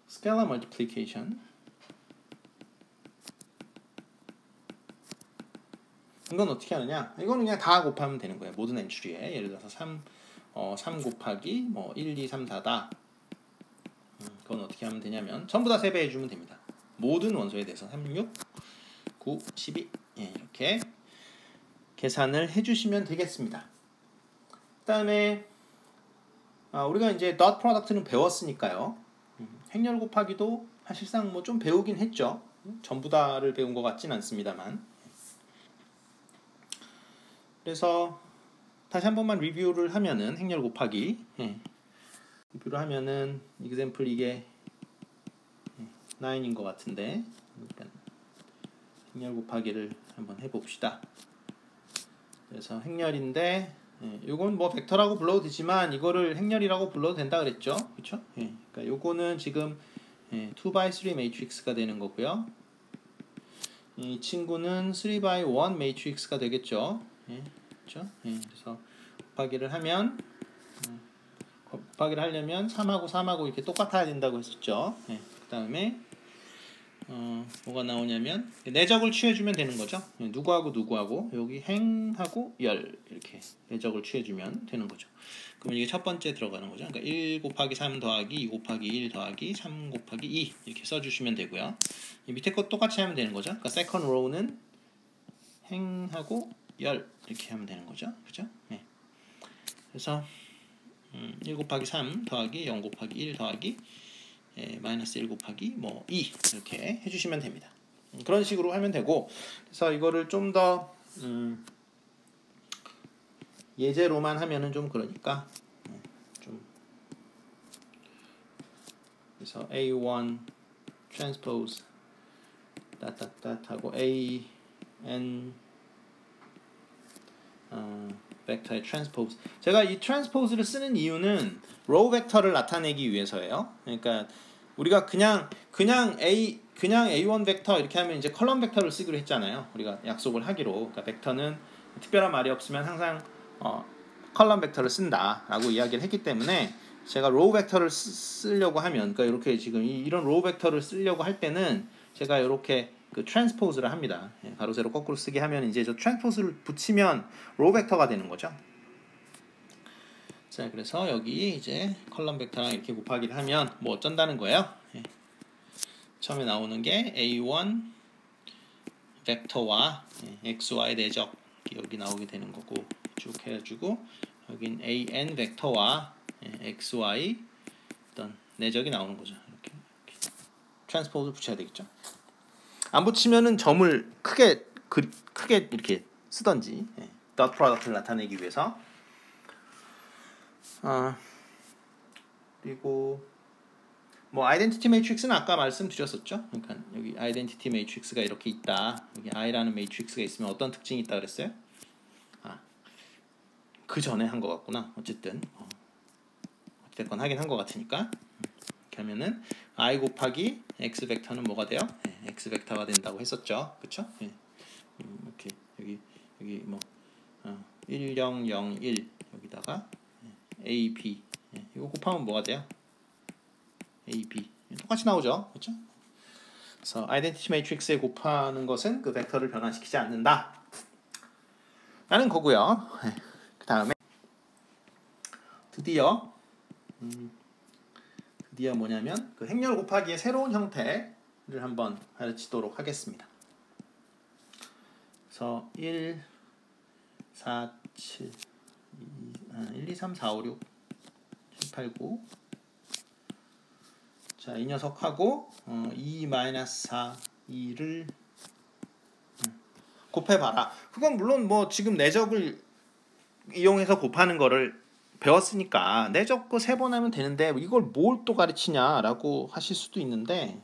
A: scalar multiplication 이건 어떻게 하느냐? 이거는 그냥 다 곱하면 되는 거예요. 모든 엔트리에. 예를 들어서 3 곱하기 뭐 1, 2, 3, 4다. 그건 어떻게 하면 되냐면 전부 다 세배해 주면 됩니다. 모든 원소에 대해서 3, 6, 9, 12 이렇게 계산을 해 주시면 되겠습니다. 그 다음에 우리가 이제 dot product는 배웠으니까요. 행렬 곱하기도 사실상 뭐 좀 배우긴 했죠. 전부 다를 배운 것 같진 않습니다만. 그래서 다시 한 번만 리뷰를 하면은 행렬 곱하기 리뷰를 하면은 example 이게 9인 것 같은데 그러니까 행렬 곱하기를 한번 해봅시다. 그래서 행렬인데 요건 뭐 벡터라고 불러도 되지만 이거를 행렬이라고 불러도 된다 그랬죠. 그렇죠? 그러니까 요거는 지금 2x3 매트릭스가 되는 거고요. 이 친구는 3x1 매트릭스가 되겠죠. 그렇죠? 그래서 곱하기를 하면 곱하기를 하려면 3하고 3하고 이렇게 똑같아야 된다고 했었죠. 그 다음에 뭐가 나오냐면 내적을 취해주면 되는 거죠. 누구하고 누구하고 여기 행하고 열 이렇게 내적을 취해주면 되는 거죠. 그러면 이게 첫 번째 들어가는 거죠. 그러니까 1 곱하기 3 더하기 2 곱하기 1 더하기 3 곱하기 2 이렇게 써주시면 되고요. 이 밑에 것 똑같이 하면 되는 거죠. 그러니까 세컨드 로우는 행하고 열 이렇게 하면 되는 거죠. 그죠? 그래서 1 곱하기 3 더하기 0 곱하기 1 더하기 마이너스 1 곱하기 2 이렇게 해주시면 됩니다. 그런 식으로 하면 되고, 그래서 이거를 좀 더 예제로만 하면은 좀 그러니까 좀 그래서 A1 transpose 하고 AN 벡터의 transpose. 제가 이 transpose를 쓰는 이유는 row 벡터를 나타내기 위해서예요. 그러니까 우리가 그냥 A1 벡터 이렇게 하면 이제 컬럼 벡터를 쓰기로 했잖아요. 우리가 약속을 하기로. 그러니까 벡터는 특별한 말이 없으면 항상 컬럼 벡터를 쓴다라고 이야기를 했기 때문에 제가 로우 벡터를 쓰려고 하면, 그러니까 이렇게 지금 이런 로우 벡터를 쓰려고 할 때는 제가 이렇게 그 트랜스포즈를 합니다. 가로 세로 거꾸로 쓰게 하면 이제 저 트랜스포즈를 붙이면 로우 벡터가 되는 거죠. 자, 그래서 여기 이제 컬럼 벡터랑 이렇게 곱하기를 하면 뭐 어쩐다는 거예요? 처음에 나오는 게 A1 벡터와 XY 내적 여기 나오게 되는 거고, 쭉 해가지고 여긴 AN 벡터와 XY 어떤 내적이 나오는 거죠. 이렇게 트랜스포즈 붙여야 되겠죠. 안 붙이면은 점을 크게 이렇게 쓰던지 덧 프로덕트를 나타내기 위해서. 그리고 뭐 아이덴티티 매트릭스는 아까 말씀드렸었죠. 그러니까 여기 아이덴티티 매트릭스가 이렇게 있다. 여기 I라는 매트릭스가 있으면 어떤 특징이 있다 그랬어요? 그 전에 한 것 같구나. 어쨌든 어쨌든 하긴 한 것 같으니까. 이렇게 하면은 I 곱하기 X 벡터는 뭐가 돼요? X 벡터가 된다고 했었죠. 그쵸? 이렇게 여기 뭐 1, 0, 0, 1 여기다가 A, B 이거 곱하면 뭐가 돼요? A, B 똑같이 나오죠. 그쵸? 그래서 아이덴티티 매트릭스에 곱하는 것은 그 벡터를 변화시키지 않는다 라는 거고요. 그 다음에 드디어 뭐냐면 그 행렬 곱하기의 새로운 형태를 한번 가르치도록 하겠습니다. 그래서 1, 4, 7, 1, 2, 3, 4, 5, 6, 7, 8, 9 자, 이 녀석하고 2-4, 2를 곱해봐라. 그건 물론 뭐 지금 내적을 이용해서 곱하는 거를 배웠으니까 내적 거 3번 하면 되는데 이걸 뭘 또 가르치냐라고 하실 수도 있는데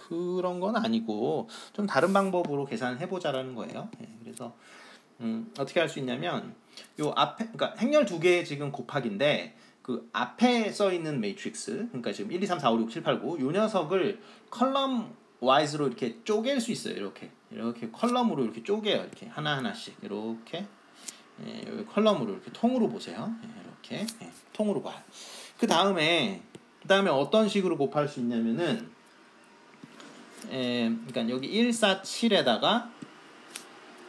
A: 그런 건 아니고 좀 다른 방법으로 계산을 해보자라는 거예요. 그래서 어떻게 할 수 있냐면 요 앞에, 그러니까 행렬 2개 지금 곱하기인데 그 앞에 써 있는 매트릭스, 그러니까 지금 1, 2, 3, 4, 5, 6, 7, 8, 9 요 녀석을 컬럼 와이즈로 이렇게 쪼갤 수 있어요. 이렇게 컬럼으로 이렇게 쪼개요. 이렇게 하나하나씩 이렇게 컬럼으로 이렇게 통으로 보세요. 이렇게 통으로 봐요. 그 다음에 어떤 식으로 곱할 수 있냐면은 그러니까 여기 1, 4, 7에다가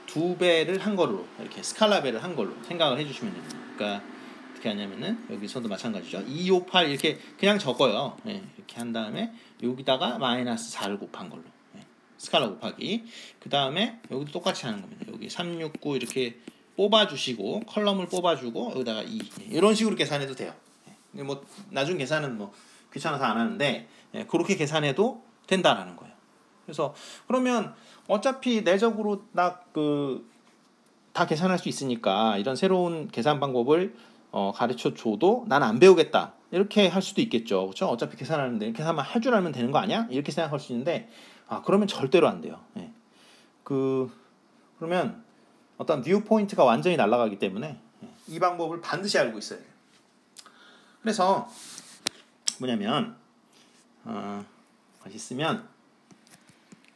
A: 2배를 한 걸로 이렇게 스칼라배를 한 걸로 생각을 해주시면 됩니다. 그러니까 어떻게 하냐면은 여기서도 마찬가지죠. 2, 5, 8 이렇게 그냥 적어요. 이렇게 한 다음에 여기다가 마이너스 4를 곱한 걸로 스칼라 곱하기. 그 다음에 여기도 똑같이 하는 겁니다. 여기 3, 6, 9 이렇게 뽑아주시고 컬럼을 뽑아주고 여기다가 2 이런 식으로 계산해도 돼요. 뭐 나중 계산은 뭐 귀찮아서 안 하는데 그렇게 계산해도 된다라는 거예요. 그래서 그러면 어차피 내적으로 다 계산할 수 있으니까 이런 새로운 계산 방법을 가르쳐 줘도 난 안 배우겠다 이렇게 할 수도 있겠죠. 그렇죠? 어차피 계산하는데 계산만 할 줄 알면 되는 거 아니야? 이렇게 생각할 수 있는데 그러면 절대로 안 돼요. 그러면 어떤 뷰 포인트가 완전히 날아가기 때문에 이 방법을 반드시 알고 있어야 돼요. 그래서 뭐냐면 다시 쓰면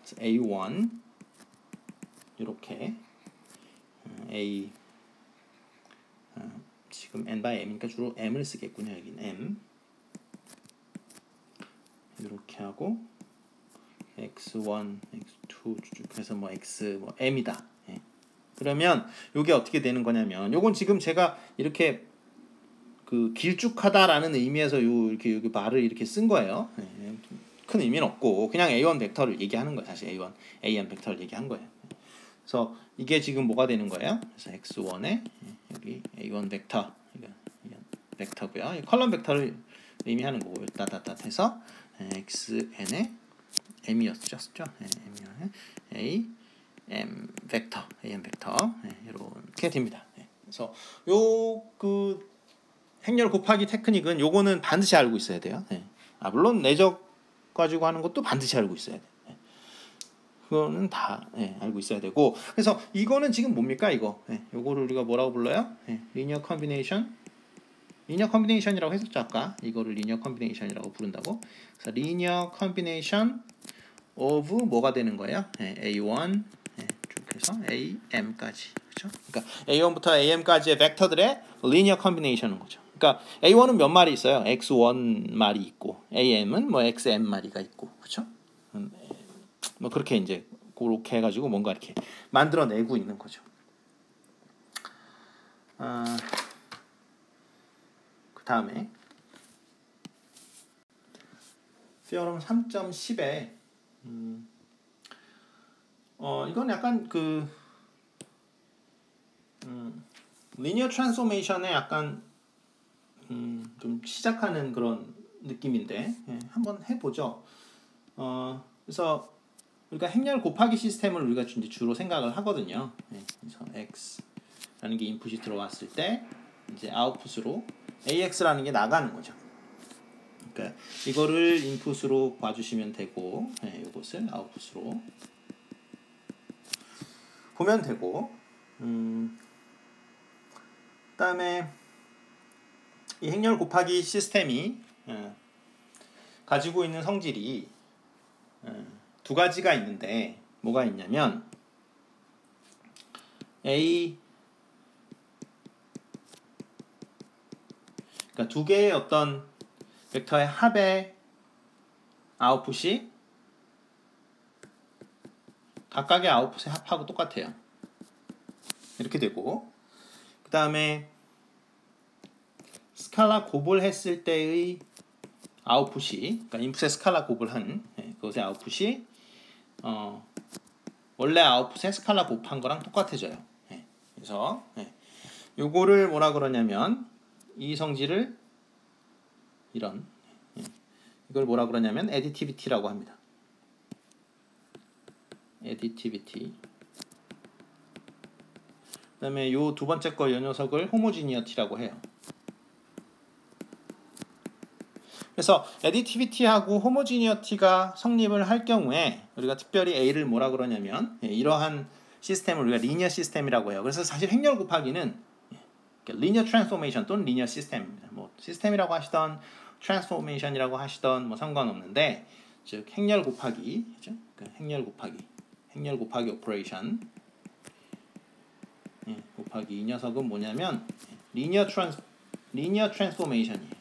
A: A1 이렇게 A 지금 n by m이니까 주로 m을 쓰겠군요. 여기는 m 이렇게 하고 x1, x2 쭉해서 뭐 x 뭐 m이다. 예. 그러면 이게 어떻게 되는 거냐면 요건 지금 제가 이렇게 그 길쭉하다라는 의미에서 이렇게 여기 말을 이렇게 쓴 거예요. 예. 큰 의미는 없고 그냥 A1 벡터를 얘기하는 거예요. 사실 A1, AM 벡터를 얘기한 거예요. 그래서 이게 지금 뭐가 되는 거예요? 그래서 x1에 여기 A1 벡터 벡터고요. 컬럼 벡터를 의미하는 거고 따따따 해서 xn에 m이었죠. a m 벡터 am 벡터 이렇게 됩니다. 그래서 요 그 행렬 곱하기 테크닉은 요거는 반드시 알고 있어야 돼요. 물론 내적 가지고 하는 것도 반드시 알고 있어야 돼. 그거는 다 알고 있어야 되고. 그래서 이거는 지금 뭡니까 이거? 요거를 우리가 뭐라고 불러요? 리니어 컨비네이션. 리니어 컨비네이션이라고 했었죠 아까. 이거를 리니어 컨비네이션이라고 부른다고. 그래서 리니어 컨비네이션 of 뭐가 되는 거예요? A1 쭉 해서 AM까지. 그렇죠? 그러니까 A1부터 AM까지의 벡터들의 리니어 컨비네이션인 거죠. 그러니까 A1은 몇 마리 있어요? X1 마리 있고 AM은 뭐 XM 마리가 있고. 그렇죠? 뭐 그렇게 이제 그렇게 해 가지고 뭔가 이렇게 만들어 내고 있는 거죠. 그다음에 theorem 3.10에 이건 약간 그 리니어 트랜스포메이션에 약간 좀 시작하는 그런 느낌인데 한번 해보죠. 그래서 우리가 행렬 곱하기 시스템을 우리가 이제 주로 생각을 하거든요. 그래서 x라는 게 인풋이 들어왔을 때 이제 아웃풋으로 ax라는 게 나가는 거죠. 그러니까 이거를 인풋으로 봐주시면 되고, 이것을 아웃풋으로 보면 되고, 그다음에 이 행렬 곱하기 시스템이 가지고 있는 성질이 두 가지가 있는데 뭐가 있냐면 그러니까 두 개의 어떤 벡터의 합의 아웃풋이 각각의 아웃풋의 합하고 똑같아요. 이렇게 되고 그 다음에 스칼라 곱을 했을 때의 아웃풋이 그러니까 인풋에 스칼라 곱을 한 그것의 아웃풋이 원래 아웃풋에 스칼라 곱한 거랑 똑같아져요. 그래서 요거를 뭐라 그러냐면 이 성질을 이런 이걸 뭐라 그러냐면 additivity라고 합니다. additivity. 그다음에 요 두 번째 거 요 녀석을 homogeneity라고 해요. 그래서 additivity하고 homogeneity가 성립을 할 경우에 우리가 특별히 A를 뭐라 그러냐면 이러한 시스템을 우리가 리니어 시스템이라고 해요. 그래서 사실 행렬 곱하기는 리니어 트랜스포메이션 또는 리니어 시스템입니다. 뭐 시스템이라고 하시던 트랜스포메이션이라고 하시던 뭐 상관없는데 즉 행렬 곱하기 그죠? 행렬 곱하기 오퍼레이션 곱하기 이 녀석은 뭐냐면 리니어 트랜스포메이션이에요.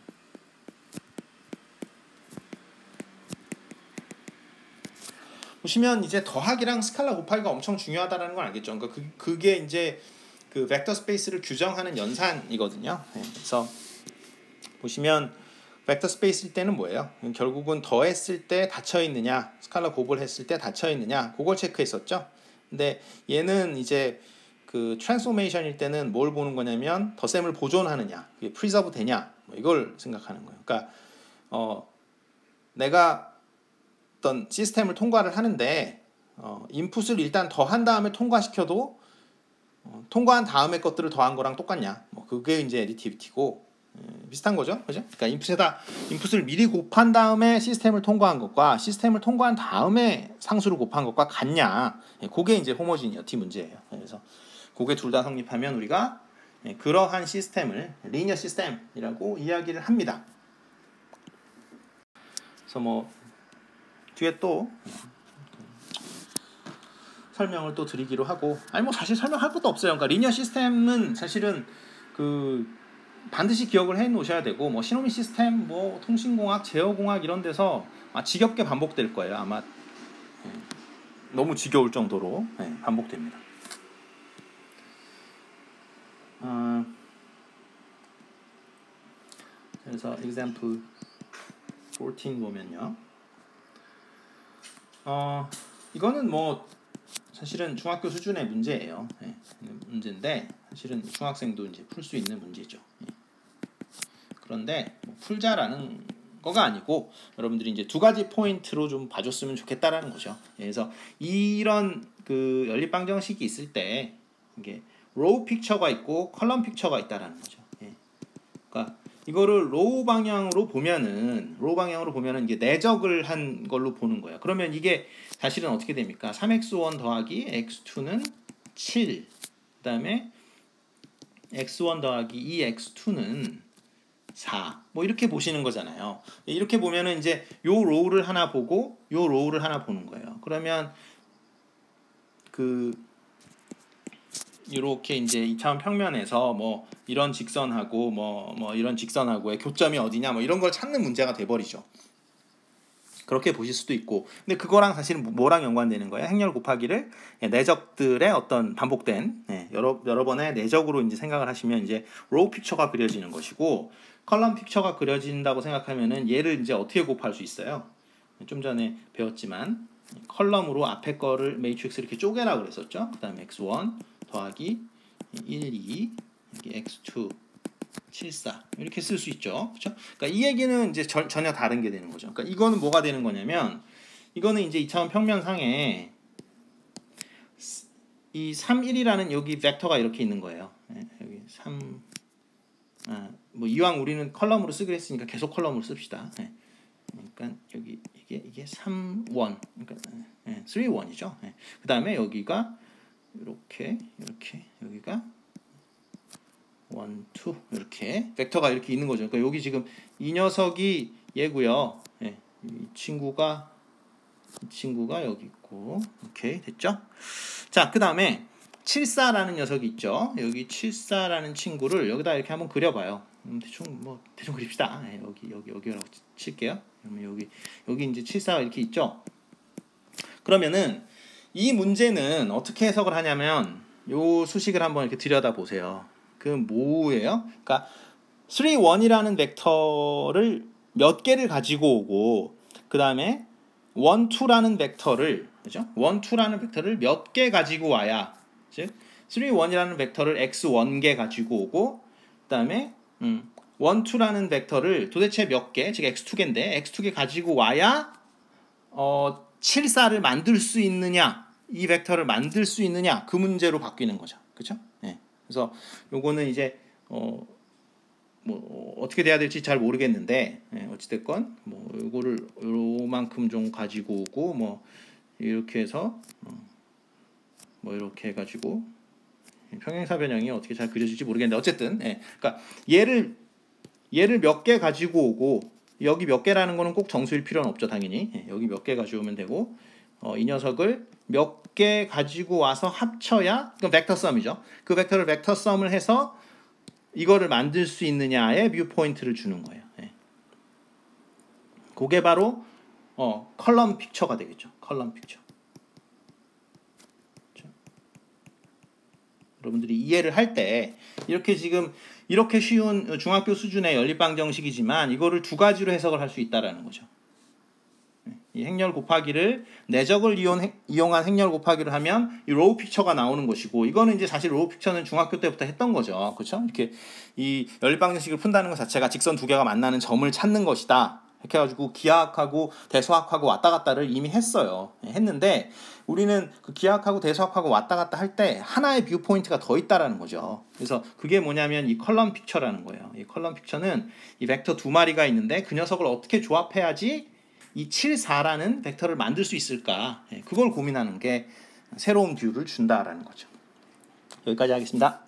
A: 보시면 이제 더하기랑 스칼라 곱하기가 엄청 중요하다는 걸 알겠죠. 그러니까 그게 이제 그 벡터 스페이스를 규정하는 연산이거든요. 그래서 보시면 벡터 스페이스일 때는 뭐예요? 결국은 더했을 때 닫혀 있느냐, 스칼라 곱을 했을 때 닫혀 있느냐, 그걸 체크했었죠. 근데 얘는 이제 그 트랜스포메이션일 때는 뭘 보는 거냐면 덧셈을 보존하느냐, 그게 프리저브 되냐, 뭐 이걸 생각하는 거예요. 그러니까 내가 어떤 시스템을 통과를 하는데 인풋을 일단 더한 다음에 통과시켜도 통과한 다음에 것들을 더한 거랑 똑같냐? 뭐 그게 이제 애디티비티고 비슷한 거죠, 그죠? 그러니까 인풋을 미리 곱한 다음에 시스템을 통과한 것과 시스템을 통과한 다음에 상수를 곱한 것과 같냐? 그게 이제 호모지니어티 문제예요. 그래서 그게 둘 다 성립하면 우리가 그러한 시스템을 리니어 시스템이라고 이야기를 합니다. 그래서 뭐 뒤에 또 설명을 또 드리기로 하고, 아니 뭐 사실 설명할 것도 없어요. 그러니까 리니어 시스템은 사실은 그 반드시 기억을 해 놓으셔야 되고, 뭐 시노미 시스템, 뭐 통신공학, 제어공학 이런 데서 지겹게 반복될 거예요. 아마 너무 지겨울 정도로 반복됩니다. 그래서 example 14 보면요. 이거는 뭐 사실은 중학교 수준의 문제예요. 문제인데 사실은 중학생도 이제 풀 수 있는 문제죠. 그런데 뭐 풀자라는 거가 아니고 여러분들이 이제 두 가지 포인트로 좀 봐줬으면 좋겠다라는 거죠. 그래서 이런 그 연립 방정식이 있을 때 이게 로우 픽처가 있고 컬럼 픽처가 있다라는 거죠. 그러니까 이거를 로우 방향으로 보면은 이게 내적을 한 걸로 보는 거예요. 그러면 이게 사실은 어떻게 됩니까? 3x1 더하기 x2는 7. 그다음에 x1 더하기 2x2는 4. 뭐 이렇게 보시는 거잖아요. 이렇게 보면은 이제 요 로우를 하나 보고 요 로우를 하나 보는 거예요. 그러면 이렇게 이제 2차원 평면에서 뭐 이런 직선하고 뭐 이런 직선하고의 교점이 어디냐 뭐 이런 걸 찾는 문제가 돼 버리죠. 그렇게 보실 수도 있고, 근데 그거랑 사실은 뭐랑 연관되는 거예요? 행렬 곱하기를 내적들의 어떤 반복된 여러 번의 내적으로 이제 생각을 하시면 이제 로우 픽처가 그려지는 것이고, 컬럼 픽처가 그려진다고 생각하면은 얘를 이제 어떻게 곱할 수 있어요? 좀 전에 배웠지만 컬럼으로 앞에 거를 매트릭스 이렇게 쪼개라고 그랬었죠. 그다음에 x1 더하기 1, 2 여기 x2 7, 4 이렇게 쓸 수 있죠. 그렇죠? 그러니까 이 얘기는 이제 전혀 다른 게 되는 거죠. 그러니까 이거는 뭐가 되는 거냐면, 이거는 이제 2차원 평면상에 이 3, 1이라는 여기 벡터가 이렇게 있는 거예요. 여기 3 뭐 이왕 우리는 컬럼으로 쓰기로 했으니까 계속 컬럼으로 씁시다. 그러니까 여기 이게 3, 1 그러니까 3, 1이죠. 그다음에 여기가 이렇게 여기가 1, 2 이렇게 벡터가 이렇게 있는 거죠. 그러니까 여기 지금 이 녀석이 얘고요. 이 친구가 여기 있고, 오케이 됐죠? 자, 그다음에 74라는 녀석이 있죠. 여기 74라는 친구를 여기다 이렇게 한번 그려봐요. 대충 그립시다. 여기라고 칠게요. 그러면 여기 이제 74가 이렇게 있죠. 그러면은 이 문제는 어떻게 해석을 하냐면 요 수식을 한번 이렇게 들여다 보세요. 그 뭐예요? 그러니까 3, 1이라는 벡터를 몇 개를 가지고 오고, 그 다음에 1, 2라는 벡터를, 그죠? 1, 2라는 벡터를 몇 개 가지고 와야, 즉 3, 1이라는 벡터를 x1개 가지고 오고, 그 다음에 1, 2라는 벡터를 도대체 몇 개, 즉 x2개인데 x2개 가지고 와야 7, 4를 만들 수 있느냐, 이 벡터를 만들 수 있느냐, 그 문제로 바뀌는 거죠. 그렇죠? 그래서 요거는 이제 뭐 어떻게 돼야 될지 잘 모르겠는데, 어찌됐건 뭐 요거를 요만큼 좀 가지고 오고 뭐 이렇게 해서 뭐 이렇게 해가지고 평행사 변형이 어떻게 잘 그려질지 모르겠는데, 어쨌든 그러니까 얘를 몇 개 가지고 오고, 여기 몇 개라는 거는 꼭 정수일 필요는 없죠. 당연히 여기 몇 개 가지고 오면 되고, 이 녀석을 몇 개 가지고 와서 합쳐야, 그건 벡터 썸이죠. 그 벡터를 벡터 썸을 해서 이거를 만들 수 있느냐의 뷰 포인트를 주는 거예요. 그게 바로 컬럼 픽처가 되겠죠. 컬럼 픽처. 그렇죠? 여러분들이 이해를 할 때 이렇게 쉬운 중학교 수준의 연립방정식이지만 이거를 두 가지로 해석을 할 수 있다라는 거죠. 이 행렬 곱하기를 내적을 이용한 행렬 곱하기를 하면 이 로우 픽처가 나오는 것이고, 이거는 이제 사실 로우 픽처는 중학교 때부터 했던 거죠. 그렇죠? 이렇게 이 연립방정식을 푼다는 것 자체가 직선 두 개가 만나는 점을 찾는 것이다. 이렇게 해가지고 기하학하고 대수학하고 왔다 갔다를 이미 했는데 우리는 그 기하학하고 대수학하고 왔다 갔다 할 때 하나의 뷰 포인트가 더 있다라는 거죠. 그래서 그게 뭐냐면 이 컬럼 픽처라는 거예요. 이 컬럼 픽처는 이 벡터 두 마리가 있는데 그 녀석을 어떻게 조합해야지 이 7, 4라는 벡터를 만들 수 있을까, 그걸 고민하는 게 새로운 뷰를 준다라는 거죠. 여기까지 하겠습니다.